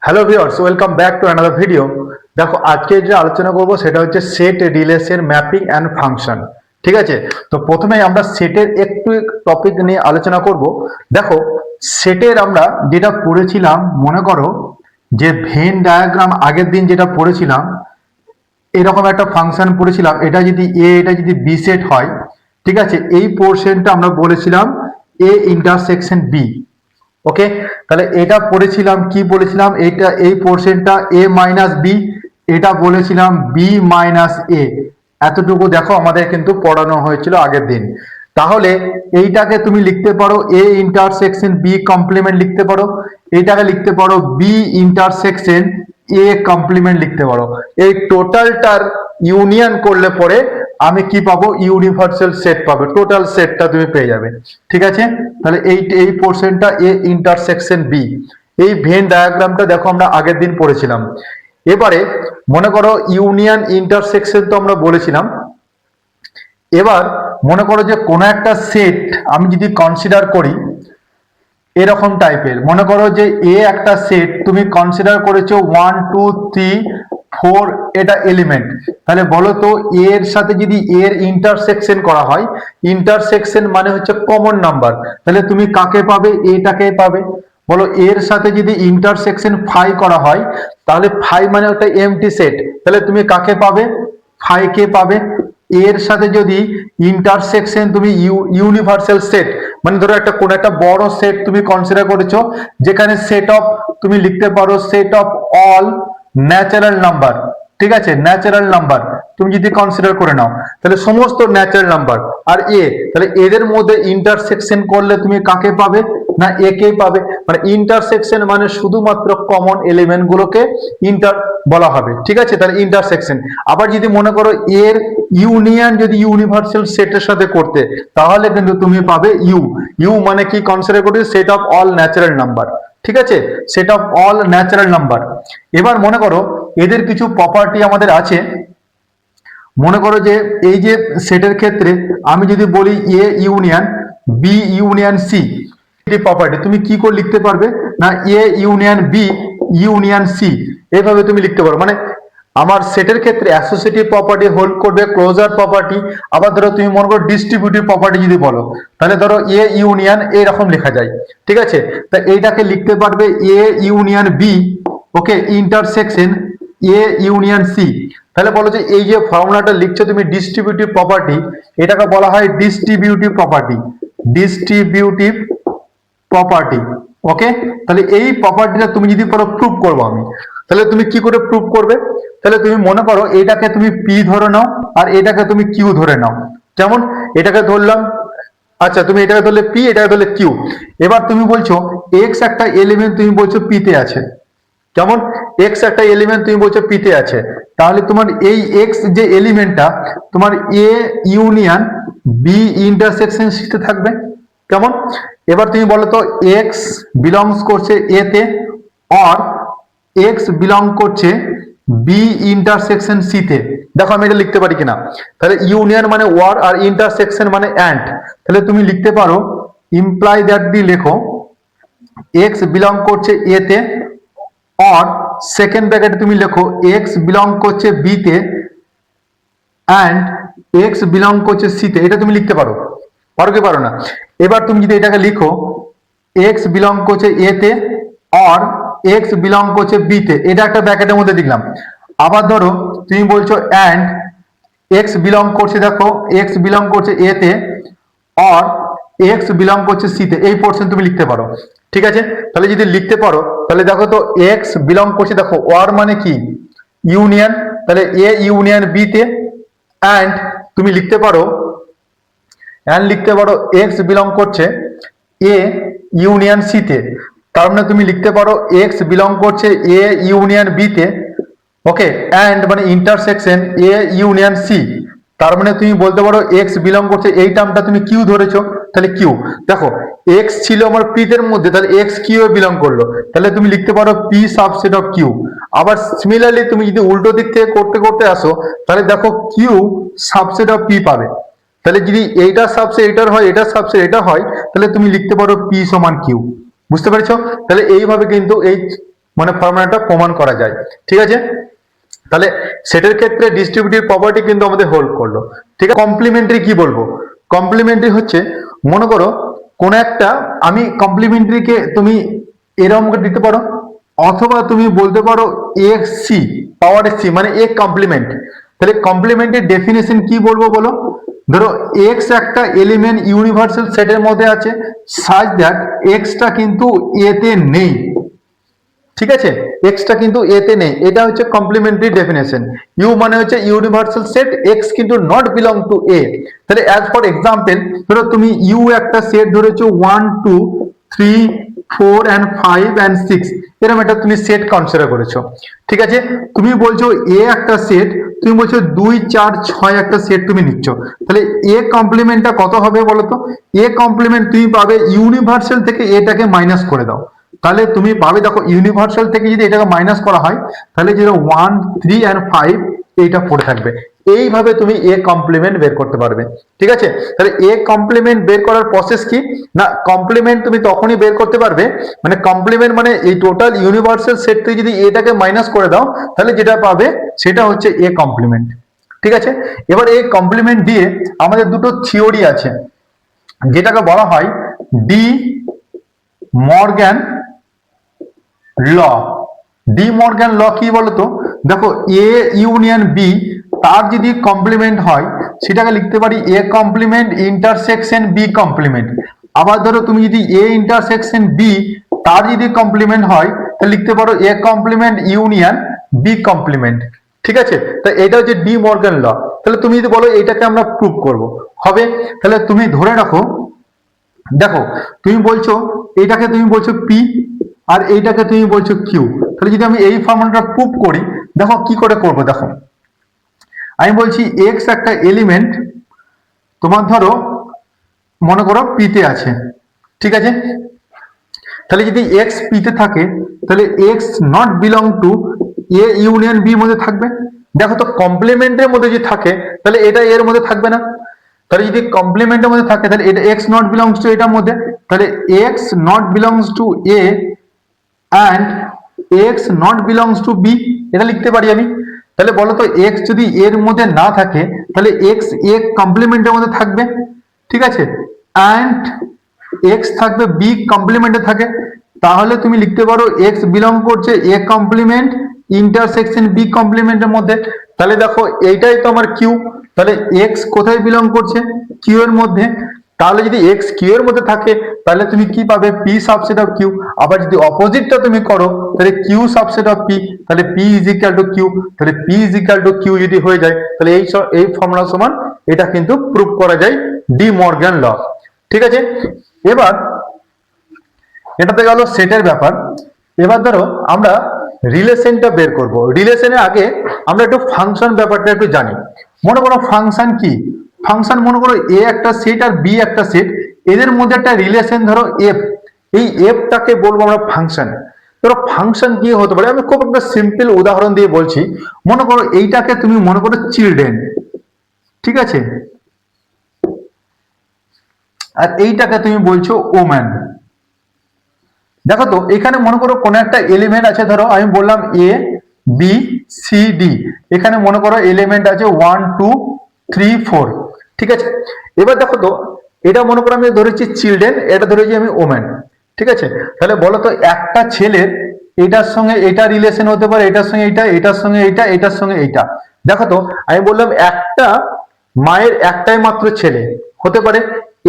Hello viewers, welcome back to another video. দেখো, আজকে যে আলোচনা করব সেটা হচ্ছে set relation mapping and function. ঠিক আছে, তো প্রথমে আমরা সেটের একটু টপিক নিয়ে আলোচনা করব। দেখো, সেটের আমরা যেটা পড়েছিলাম, মনে করো যে ভেন ডায়াগ্রাম আগের দিন যেটা পড়েছিলাম, এরকম একটা ফাংশন পড়েছিলাম। এটা যদি এ, এটা যদি বি সেট হয়, ঠিক আছে, এই পোর্শনটা আমরা বলেছিলাম এ ইন্টারসেকশন বি। ওকে, তাহলে এটা পড়েছিলাম, কি বলেছিলাম, এটা এই পোর্শনটা এ মাইনাস বি, এটা বলেছিলাম বি মাইনাস এ। এতটুকু দেখো আমাদের কিন্তু পড়ানো হয়েছিল আগের দিন। তাহলে এইটাকে তুমি লিখতে পারো এ ইন্টারসেকশন বি কমপ্লিমেন্ট লিখতে পারো, এইটাকে লিখতে পারো বি ইন্টারসেকশন এ কমপ্লিমেন্ট লিখতে পারো। এই টোটালটার ইউনিয়ন করলে পরে আমি কি পাবো? ইউনিভার্সাল সেট পাবো, টোটাল সেটটা তুমি পেয়ে যাবে। ঠিক আছে, তাহলে এই পোর্শনটা এ ইন্টারসেকশন বি। এই ভেন ডায়াগ্রামটা দেখো আমরা আগের দিন পড়েছিলাম। এবারে মনে করো ইউনিয়ন ইন্টারসেকশন তো আমরা বলেছিলাম। এবার মনে করো যে কোনো একটা সেট আমি যদি কনসিডার করি এরকম টাইপের, মনে করো যে এ একটা সেট তুমি কনসিডার করেছো 1 2 3 4 এটা এলিমেন্ট। তাহলে বলো তো এর সাথে যদি এর ইন্টারসেকশন করা হয়, ইন্টারসেকশন মানে হচ্ছে কমন নাম্বার, তাহলে তুমি কাকে পাবে? এটাকে পাবে। বলো এর সাথে যদি ইন্টারসেকশন ফাই করা হয়, তাহলে ফাই মানে একটা এমটি সেট, তাহলে তুমি কাকে পাবে? ফাই কে পাবে। এর সাথে যদি ইন্টারসেকশন তুমি ইউনিভার্সাল সেট, মানে ধরো একটা কোন একটা বড় সেট তুমি কনসিডার করেছো, যেখানে সেট অফ তুমি লিখতে পারো set of all natural number. ঠিক আছে, ন্যাচারাল নাম্বার তুমি যদি কনসিডার করে নাও, তাহলে সমস্ত ন্যাচারাল নাম্বার আর এ, তাহলে এদের মধ্যে ইন্টারসেকশন করলে তুমি কাকে পাবে? না এ কে পাবে। মানে ইন্টারসেকশন মানে শুধুমাত্র কমন এলিমেন্ট গুলোকে ইন্টার বলা হবে। ঠিক আছে, তাহলে ইন্টারসেকশন। আবার যদি মনে করো এর ইউনিয়ন যদি ইউনিভার্সাল সেটের সাথে করতে, তাহলে কিন্তু তুমি পাবে ইউ। ইউ মানে কি কনসিডার করতে? Set of all natural number. ঠিক আছে, set of all natural number. এবার মনে করো এদের কিছু প্রপার্টি আমাদের আছে। মনে করো যে এই যে সেটের ক্ষেত্রে আমি যদি বলি A union B union C, property তুমি কি করে লিখতে পারবে? না A union B union C, এইভাবে তুমি লিখতে পারো। মানে আমার সেটের ক্ষেত্রে অ্যাসোসিয়েটিভ প্রপার্টি হোল্ড করবে ক্লোজার প্রপার্টি। আবার ধরো তুমি মনে করো ডিস্ট্রিবিউটিভ প্রপার্টি যদি বলো, তাহলে ধরো এ ইউনিয়ন এরকম লেখা যায়। ঠিক আছে, তা এইটাকে লিখতে পারবে A union B, okay, intersection A union C. তাহলে বলো যে এই যে ফর্মুলাটা লিখছো তুমি ডিস্ট্রিবিউটিভ প্রপার্টি, এটাকে বলা হয় ডিস্ট্রিবিউটিভ প্রপার্টি। ডিস্ট্রিবিউটিভ প্রপার্টি, ওকে। তাহলে এই প্রপার্টিটা তুমি যদি বলো প্রুভ করবো আমি, তাহলে তুমি কি করে প্রুভ করবে? তাহলে তুমি মনে করো এটাকে তুমি পি ধরে নাও আর এটাকে তুমি কিউ ধরে নাও। যেমন এটাকে ধরলাম, আচ্ছা তুমি এটাকে ধরলে পি, এটাকে ধরলে কিউ। এবার তুমি বলছো এক্স একটা এলিমেন্ট তুমি বলছো পিতে আছে। যেমন এক্স একটা এলিমেন্ট তুমি বলছো পিতে আছে, তাহলে তোমার এই এক্স যে এলিমেন্টটা তোমার এ ইউনিয়ন বি ইন্টারসেকশন সিতে থাকবে। কেমন? এবার তুমি বলো তো এক্স বিলংস করছে এ তে, অর এক্স বিলং করছে বি ইন্টারসেকশন সি তে। দেখো আমি এটা লিখতে পারি কিনা। তাহলে ইউনিয়ন মানে ওয়ার আর ইন্টারসেকশন মানে অ্যান্ড। তাহলে তুমি লিখতে পারো ইমপ্লাই দ্যাট দি, লেখো এক্স বিলং করছে এ তে, অর সেকেন্ড ব্র্যাকেটে তুমি লেখো এক্স বিলং করছে বি তে অ্যান্ড এক্স বিলং করছে সি তে। এটা তুমি লিখতে পারো, পারো কি পারো না? এবার তুমি যদি এটাকে লিখো এক্স বিলং করছে এ তে অর এক্স বিলং করছে বি তে, এটা একটা ব্র্যাকেটের মধ্যে লিখলাম। আবার ধরো তুমি বলছো অ্যান্ড এক্স বিলং করছে, দেখো এক্স বিলং করছে এ তে অর এক্স বিলং করছে সি তে, এই পোর্শন তুমি লিখতে পারো। ঠিক আছে, তাহলে যদি লিখতে পারো তাহলে দেখো তো এক্স বিলং করছে, দেখো ওয়ার মানে কি ইউনিয়ন, তাহলে এ ইউনিয়ন বি তে অ্যান্ড তুমি লিখতে পারো অ্যান্ড লিখতে পারো এক্স বিলং করছে এ ইউনিয়ন সি তে। তার মানে তুমি লিখতে পারো এক্স বিলং করছে এ ইউনিয়ন বি তে, ওকে, অ্যান্ড মানে ইন্টারসেকশন এ ইউনিয়ন সি। তার মানে তুমি বলতে পারো এক্স বিলং করছে, এই টার্মটা তুমি কিউ ধরেছো, তাহলে কিউ। দেখো এক্স ছিল আমার পি দের মধ্যে, তাহলে এক্স কিউ এ বিলং করলো, তাহলে তুমি লিখতে পারো পি সাবসেট অফ কিউ। আবার সিমিলারলি তুমি যদি উল্টো দিক থেকে করতে করতে আসো, তাহলে দেখো কিউ সাবসেট অফ পি পাবে। তাহলে যদি এইটা সাবসেট এটার হয়, এটা সাবসেট এটা হয়, তাহলে তুমি লিখতে পারো পি সমান কিউ। বুঝতে পেরেছো? তাহলে এইভাবে কিন্তু এই মানে ফর্মুলাটা প্রমাণ করা যায়। ঠিক আছে, তাহলে সেটের ক্ষেত্রে ডিস্ট্রিবিউটিভ প্রপার্টি কিন্তু আমাদের হোল্ড করলো। ঠিক আছে, কমপ্লিমেন্টারি কি বলবো? কমপ্লিমেন্টারি হচ্ছে, মনে করো কোন একটা, আমি কমপ্লিমেন্টারিকে তুমি এরকম দিতে পারো, অথবা তুমি বলতে পারো এক্স সি পাওয়ার সি মানে এ কমপ্লিমেন্ট। তাহলে কমপ্লিমেন্টের ডেফিনেশন কি বলবো বলো? ধরো এক্স একটা এলিমেন্ট ইউনিভার্সাল সেটের মধ্যে আছে, সাজ দ্যাট এক্সটা কিন্তু এতে নেই। ঠিক আছে, এক্সটা কিন্তু এতে নেই, এটা হচ্ছে কমপ্লিমেন্টারি ডেফিনেশন। ইউ মানে হচ্ছে ইউনিভার্সাল সেট, এক্স কিন্তু নট বিলং টু এ। তাহলে অ্যাজ ফর এক্সাম্পল, ধরো তুমি ইউ একটা সেট ধরেছো 1 2 3 4 and 5 and 6, এরকম একটা তুমি সেট কনসিডার করেছো। ঠিক আছে, তুমি বলছো এ একটা সেট, তুমি বলছো 2 4 6 একটা সেট তুমি নিচ্ছ। তাহলে এ কমপ্লিমেন্টটা কত হবে বলো তো? এ কমপ্লিমেন্ট তুমি পাবে ইউনিভার্সাল থেকে এটাকে মাইনাস করে দাও, তাহলে তুমি পাবে, দেখো ইউনিভার্সাল থেকে যদি এটাকে মাইনাস করা হয়, তাহলে যেটা 1 3 and 5 এইটা পড়ে থাকবে। এইভাবে তুমি এ কমপ্লিমেন্ট বের করতে পারবে। ঠিক আছে, তাহলে এ কমপ্লিমেন্ট বের করার প্রসেস কি না, কমপ্লিমেন্ট তুমি তখনই বের করতে পারবে, মানে কমপ্লিমেন্ট মানে এই টোটাল ইউনিভার্সাল সেট থেকে যদি এটাকে মাইনাস করে দাও, তাহলে যেটা পাবে সেটা হচ্ছে এ কমপ্লিমেন্ট। ঠিক আছে, এবার এই কমপ্লিমেন্ট দিয়ে আমাদের দুটো থিওরি আছে, যেটাকে বলা হয় ডি মর্গ্যান ল। ডি মর্গ্যান ল কি বলতো? দেখো এ ইউনিয়ন বি, তার যদি কমপ্লিমেন্ট হয় সেটাকে লিখতে পারি A complement intersection B complement. আবার ধরো তুমি যদি এ ইন্টারসেকশন বি তার যদি কমপ্লিমেন্ট হয়, তাহলে লিখতে পারো A complement union B complement. ঠিক আছে, তো এটা হচ্ছে ডি মর্গ্যান ল। তাহলে তুমি যদি বলো এটাকে আমরা প্রুভ করব, হবে? তাহলে তুমি ধরে রাখো, দেখো তুমি বলছো এটাকে তুমি বলছো পি, আর এইটাকে তুমি বলছো কিউ। তাহলে যদি আমি এই ফর্মুলাটা প্রুভ করি, দেখো কি করে করব। দেখো আমি বলছি এক্স একটা এলিমেন্ট, তোমার ধরো মনে করো পিতে আছে। ঠিক আছে, তাহলে যদি এক্স পিতে থাকে, তাহলে X not belong to A union B মধ্যে থাকবে। দেখো তো কমপ্লিমেন্টের মধ্যে যদি থাকে, তাহলে এটা এর মধ্যে থাকবে না। তাহলে যদি কমপ্লিমেন্টের মধ্যে থাকে, তাহলে এটা এক্স নট বিলংস টু এটার মধ্যে, তাহলে X not belongs to A and X not belongs to B, এটা লিখতে পারি আমি। তাহলে বলো তো এক্স যদি এর মধ্যে না থাকে, তাহলে এক্স এ কমপ্লিমেন্টের মধ্যে থাকবে। ঠিক আছে, অ্যান্ড এক্স থাকবে বি কমপ্লিমেন্টে থাকে, তাহলে তুমি লিখতে পারো এক্স বিলং করছে এ কমপ্লিমেন্ট ইন্টারসেকশন বি কমপ্লিমেন্টের মধ্যে। তাহলে দেখো এইটাই তো আমার কিউ, তাহলে এক্স কোথায় বিলং করছে? কিউ এর মধ্যে। তাহলে যদি এক্স কিউ এর মধ্যে থাকে, তাহলে তুমি কি পাবে? P subset of Q. আবার যদি অপোজিটটা তুমি করো, তাহলে কিউ সাবসেট অফ পি, তাহলে P is equal to Q. তাহলে P is equal to Q যদি হয়ে যায়, তাহলে এই ফর্মুলা সমান এটা কিন্তু প্রুভ করা যায় ডি মর্গ্যান ল। ঠিক আছে, এবার এটাতে গেল সেটের ব্যাপার। এবার ধরো আমরা রিলেশনটা বের করব। রিলেশনের আগে আমরা একটু ফাংশন ব্যাপারটা একটু জানি। মনে করো ফাংশন কি? ফাংশন মনে করো এ একটা সেট আর বি একটা সেট, এদের মধ্যে একটা রিলেশন ধরো এফ, এই এফটাকে বলবো আমরা ফাংশন। ধরো ফাংশন কি হতে পারে, আমি খুব একটা সিম্পল উদাহরণ দিয়ে বলছি। মনে করো এইটাকে তুমি মনে করো চিলড্রেন, ঠিক আছে, আর এইটাকে তুমি বলছো ওম্যান। দেখো তো এখানে মনে করো কোন একটা এলিমেন্ট আছে, ধরো আমি বললাম এ বি সি ডি, এখানে মনে করো এলিমেন্ট আছে 1 2 3 4। ঠিক আছে, এবার দেখো তো এটা মনে করো আমি ধরেছি চিলড্রেন, এটা ধরেছি আমি ওম্যান। ঠিক আছে, তাহলে বলো তো একটা ছেলের এটার সঙ্গে এটা রিলেশন হতে পারে, এটার সঙ্গে এইটা, এটার সঙ্গে এইটা, এটার সঙ্গে এইটা। দেখো তো আমি বললাম একটা মায়ের একটাই মাত্র ছেলে হতে পারে,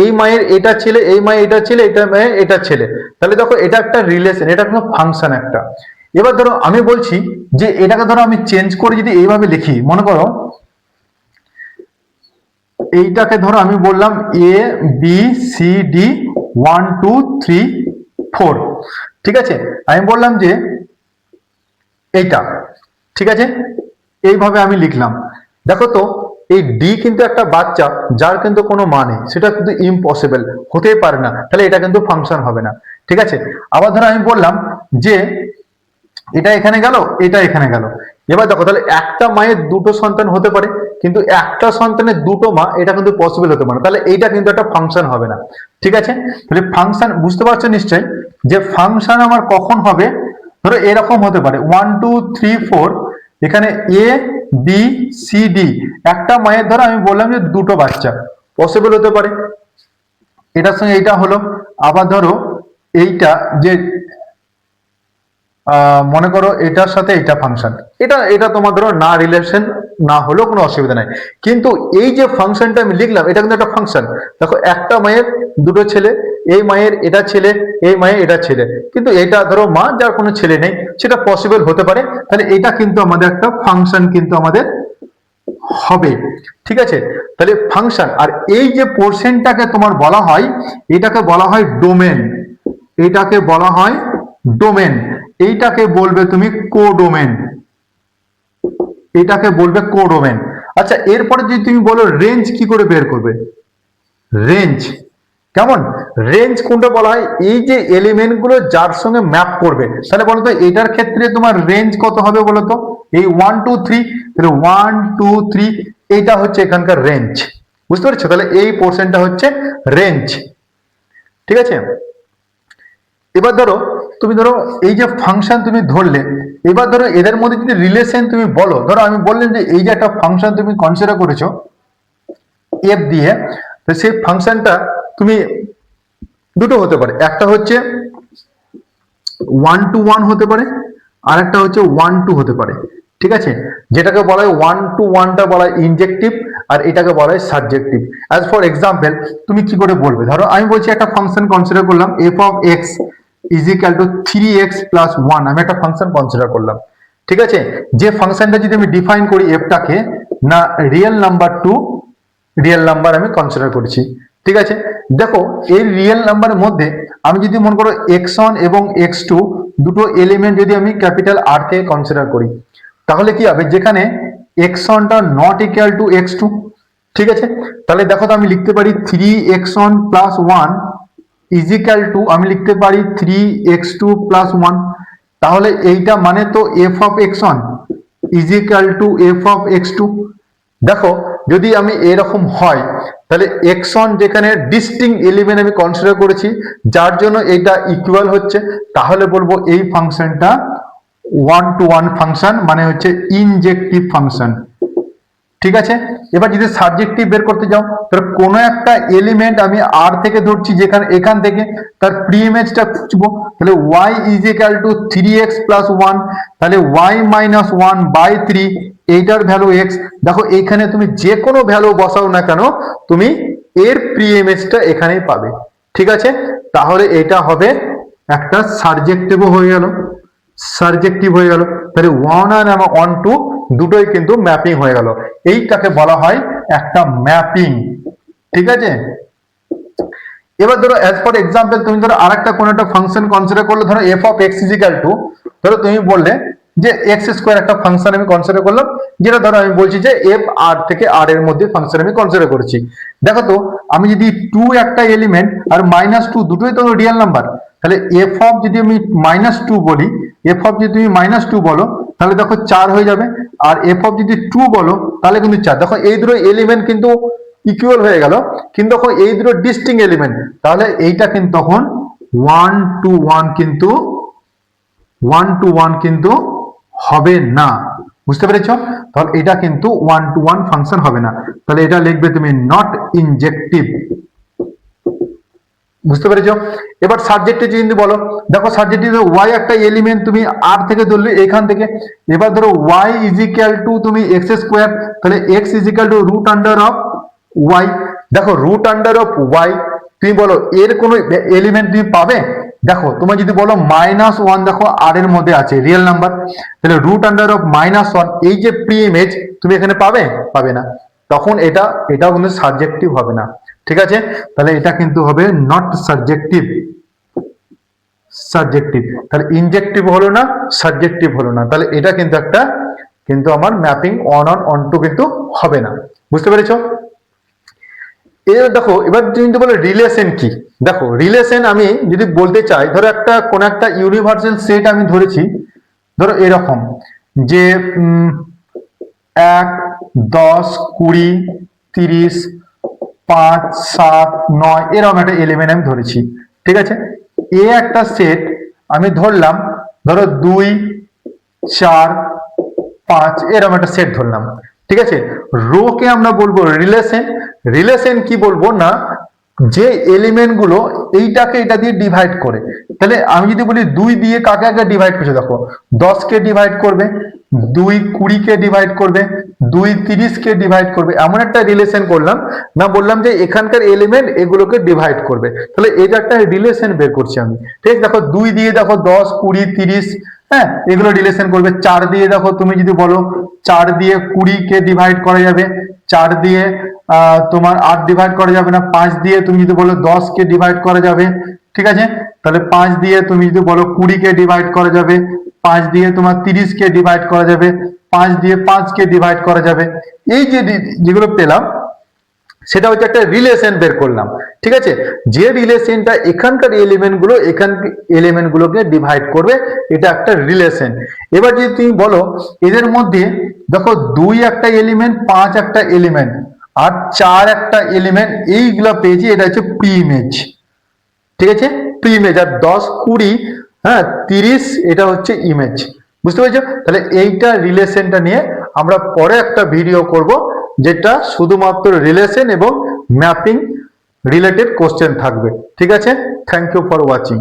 এই মায়ের এটা ছেলে, এই মায়ের এটা ছেলে, এটা মায়ের এটা ছেলে। তাহলে দেখো এটা একটা রিলেশন, এটা কোনো ফাংশন একটা। এবার ধরো আমি বলছি যে এটাকে ধরো আমি চেঞ্জ করে যদি এইভাবে লিখি, মনে করো এইটাকে ধরো আমি বললাম এ বি সি ডি 1 2 3 4। ঠিক আছে, আমি বললাম যে এইটা, ঠিক আছে, এইভাবে আমি লিখলাম। দেখো তো এই ডি কিন্তু একটা বাচ্চা, যার কিন্তু কোনো মানে, সেটা কিন্তু ইম্পসিবল, হতেই পারে না, তাহলে এটা কিন্তু ফাংশন হবে না। ঠিক আছে, আবার ধরো আমি বললাম যে এটা এখানে গেল, এটা এখানে গেল। এবার দেখো তাহলে একটা মায়ের দুটো সন্তান হতে পারে, কিন্তু একটা সন্তানের দুটো মা, এটা কিন্তু পসিবল হতে পারে না, তাহলে এইটা কিন্তু একটা ফাংশন হবে না। ঠিক আছে, তাহলে ফাংশন বুঝতে পারছো নিশ্চয়ই যে ফাংশন আমার কখন হবে, ধরো এরকম হতে পারে 1 2 3 4, এখানে এ বি সি ডি, একটা মায়ের ধরো আমি বললাম যে দুটো বাচ্চা, পসিবল হতে পারে। এটার সঙ্গে এইটা হলো, আবার ধরো এইটা যে মনে করো এটার সাথে এইটা ফাংশন, এটা এটা তোমার ধরো না রিলেশন না হলেও কোনো অসুবিধা নাই, কিন্তু এই যে ফাংশনটা আমি লিখলাম এটা কিন্তু একটা ফাংশন। দেখো একটা মায়ের দুটো ছেলে, এই মায়ের এটা ছেলে, এই মায়ের এটা ছেলে, কিন্তু এটা ধরো মা যার কোনো ছেলে নেই, সেটা পসিবল হতে পারে, তাহলে এটা কিন্তু আমাদের একটা ফাংশন কিন্তু আমাদের হবে। ঠিক আছে, তাহলে ফাংশন। আর এই যে পোর্শনটাকে তোমার বলা হয়, এটাকে বলা হয় ডোমেন, এটাকে বলা হয় ডোমেন, এইটাকে বলবে তুমি কোডোমেন, এটাকে বলবে কোডোমেন। আচ্ছা, এরপরে যদি তুমি বলো রেঞ্জ কি করে বের করবে, রেঞ্জ কেমন, রেঞ্জ কোনটা বলা হয়, এই যে এলিমেন্ট গুলো যার সঙ্গে ম্যাপ করবে, তাহলে বলতো এটার ক্ষেত্রে তোমার রেঞ্জ কত হবে বলতো, এই 1 2 3, তাহলে 1 2 3 এইটা হচ্ছে এখানকার রেঞ্জ, বুঝতে পারছো? তাহলে এই পোর্শনটা হচ্ছে রেঞ্জ। ঠিক আছে, এবার ধরো তুমি ধরো এই যে ফাংশন তুমি ধরলে, এবার ধরো এদের মধ্যে যদি রিলেশন তুমি বলো, ধরো আমি বললাম যে এই যে একটা ফাংশন তুমি কনসিডার করেছো এফ দিয়ে, তো সেই ফাংশনটা তুমি দুটো হতে পারে, একটা হচ্ছে 1 to 1 হতে পারে, আর একটা হচ্ছে 1 2 হতে পারে। ঠিক আছে, যেটাকে বলা হয় 1 to 1টা বলা হয় ইনজেক্টিভ, আর এটাকে বলা হয় সাবজেক্টিভ। অ্যাজ ফর এক্সাম্পল তুমি কি করে বলবে, ধরো আমি বলছি একটা ফাংশন কনসিডার করলাম F of x is equal two 3x plus 1, আমি একটা ফাংশন কনসিডার করলাম। ঠিক আছে, যে ফাংশনটা যদি আমি ডিফাইন করি এফটাকে না real number two real number আমি কনসিডার করছি। ঠিক আছে, দেখো এই রিয়েল নাম্বারের মধ্যে আমি যদি মনে করো x1 এবং x2 দুটো এলিমেন্ট যদি আমি ক্যাপিটাল আর কে কনসিডার করি, তাহলে কি হবে, যেখানে x1 টা নট ইকুয়াল টু x2। ঠিক আছে, তাহলে দেখো তো আমি লিখতে পারি 3x1 plus 1 is equal two, আমি লিখতে পারি 3x2 প্লাস 1, তাহলে এইটা মানে তো f of x1 is equal two f of x2। দেখো যদি আমি এরকম হয়, তাহলে x1 যেখানে ডিস্টিংক্ট এলিমেন্ট আমি কনসিডার করেছি, যার জন্য এটা ইকুয়াল হচ্ছে, তাহলে বলবো এই ফাংশনটা 1 to 1 ফাংশন, মানে হচ্ছে ইনজেক্টিভ ফাংশন। ঠিক আছে, এবার যদি সাবজেক্টিভ বের করতে যাও, তাহলে কোনো একটা এলিমেন্ট আমি আর থেকে ধরছি, যেখানে এখান থেকে তার প্রিইমেজটা খুঁজবো, তাহলে y is equal two 3x plus 1, তাহলে y মাইনাস 1 বাই 3, এইটার ভ্যালু x। দেখো এইখানে তুমি যে কোনো ভ্যালু বসাও না কেন, তুমি এর প্রিইমেজটা এখানেই পাবে। ঠিক আছে, তাহলে এটা হবে একটা সাবজেক্টিভও হয়ে গেল, সাবজেক্টিভ হয়ে গেল, তাহলে 1 আর 1 2 দুটোই কিন্তু ম্যাপিং হয়ে গেল, এইটাকে বলা হয় একটা ম্যাপিং। ঠিক আছে, এবার ধরো অ্যাজ ফর এক্সাম্পল তুমি ধরো আরেকটা কোন একটা ফাংশন কনসিডার করলে, ধরো F of x is equal two, ধরো তুমি বললে যে এক্স স্কোয়ার একটা ফাংশন আমি কনসিডার করলাম, যেটা ধরো আমি বলছি যে এফ আর থেকে আর এর মধ্যে ফাংশন আমি কনসিডার করেছি। দেখো তো আমি যদি 2 একটা এলিমেন্ট আর -2 দুটোই তো রিয়েল নাম্বার, তাহলে এফ অফ যদি আমি -2 বলি, এফ অফ যদি তুমি -2 বলো, তাহলে দেখো 4 হয়ে যাবে, আর এফ অফ যদি 2 বলো তাহলে কিন্তু 4। দেখো এই দুটো এলিমেন্ট কিন্তু ইকুয়াল হয়ে গেল, কিন্তু তখন এই দুটো ডিস্টিংক্ট এলিমেন্ট, তাহলে এইটা কিন্তু তখন 1 to 1 কিন্তু 1 to 1 কিন্তু হবে না, বুঝতে পেরেছো? তাহলে এটা কিন্তু 1 to 1 ফাংশন হবে না, তাহলে এটা লিখবে তুমি নট ইনজেক্টিভ। বুঝতে পেরেছো? এবার সাবজেক্টে যদি বলো, দেখো সাবজেক্টে y একটা এলিমেন্ট তুমি আর থেকে ধরলে এখান থেকে, এবার ধরো y ইজ ইকুয়াল টু তুমি x স্কোয়ার, তাহলে x is equal to root under of y। দেখো রুট আন্ডার অফ y, তুমি বলো এর কোনো এলিমেন্ট তুমি পাবে, দেখো তোমার যদি বলো -1, দেখো আর এর মধ্যে আছে রিয়েল নাম্বার, তাহলে রুট আন্ডার অফ -1 এই যে প্রিইমেজ তুমি এখানে পাবে, পাবে না, তখন এটাও কিন্তু সাবজেক্টিভ হবে না। ঠিক আছে, তাহলে এটা কিন্তু হবে নট সাবজেক্টিভ, সাবজেক্টিভ, তাহলে ইনজেক্টিভ হলো না, সাবজেক্টিভ হলো না, তাহলে এটা কিন্তু একটা কিন্তু আমার ম্যাপিং 1 on 1 2 কিন্তু হবে না। বুঝতে পেরেছো? দেখো এবার তুমি বলো রিলেশন কি, দেখো রিলেশন আমি যদি বলতে চাই, ধরো কোন একটা ইউনিভার্সাল সেট আমি ধরেছি, ধরো এরকম যে 1 10 20 30 5 7 9 এরকম একটা এলিমেন্ট আমি ধরেছি। ঠিক আছে, এ একটা সেট আমি ধরলাম ধরো 2 4 5 এরকম একটা সেট ধরলাম, ঠিক আছে। রো কে আমরা বলবো রিলেশন। রিলেশন কি বলবো না, যে এলিমেন্ট গুলো এইটাকে এটা দিয়ে ডিভাইড করে। তাহলে আমি যদি বলি 2 দিয়ে কাকে কাকে ডিভাইড করছে, দেখো 10 কে ডিভাইড করবে, 2 20 কে ডিভাইড করবে, 2 30 কে ডিভাইড করবে, এমন একটা রিলেশন করলাম না, বললাম যে এখানকার এলিমেন্ট এগুলোকে ডিভাইড করবে। তাহলে এটা একটা রিলেশন বের করছি আমি, ঠিক আছে। দেখো 2 দিয়ে দেখো 10 20 30, হ্যাঁ, এগুলো রিলেশন করবে। 4 দিয়ে দেখো তুমি যদি বলো 4 দিয়ে 20 কে ডিভাইড করা যাবে, 4 দিয়ে তোমার 8 ডিভাইড করা যাবে না, 5 দিয়ে তুমি যদি বলো 10 কে ডিভাইড করা যাবে, ঠিক আছে। তাহলে 5 দিয়ে তুমি যদি বলো 20 কে ডিভাইড করা যাবে, 5 দিয়ে তোমার 30 কে ডিভাইড করা যাবে, 5 দিয়ে 5 কে ডিভাইড করা যাবে। এই যে যেগুলো পেলাম সেটা হচ্ছে একটা রিলেশন বের করলাম, ঠিক আছে। যে রিলেশনটা এখানকার এলিমেন্ট গুলোকে ডিভাইড করবে, এটা একটা রিলেশন। এবার যদি তুমি বলো এদের মধ্যে দেখো 2 একটা এলিমেন্ট, 5 একটা এলিমেন্ট আর 4 একটা এলিমেন্ট, এইগুলা পেয়েছি, এটা হচ্ছে প্রি ইমেজ, ঠিক আছে। Pre image. আর 10 20 হ্যাঁ 30 এটা হচ্ছে ইমেজ, বুঝতে পেরেছো। তাহলে এইটা রিলেশনটা নিয়ে আমরা পরে একটা ভিডিও করব, যেটা শুধুমাত্র রিলেশন এবং ম্যাপিং রিলেটেড কোশ্চেন থাকবে, ঠিক আছে। Thank you for watching.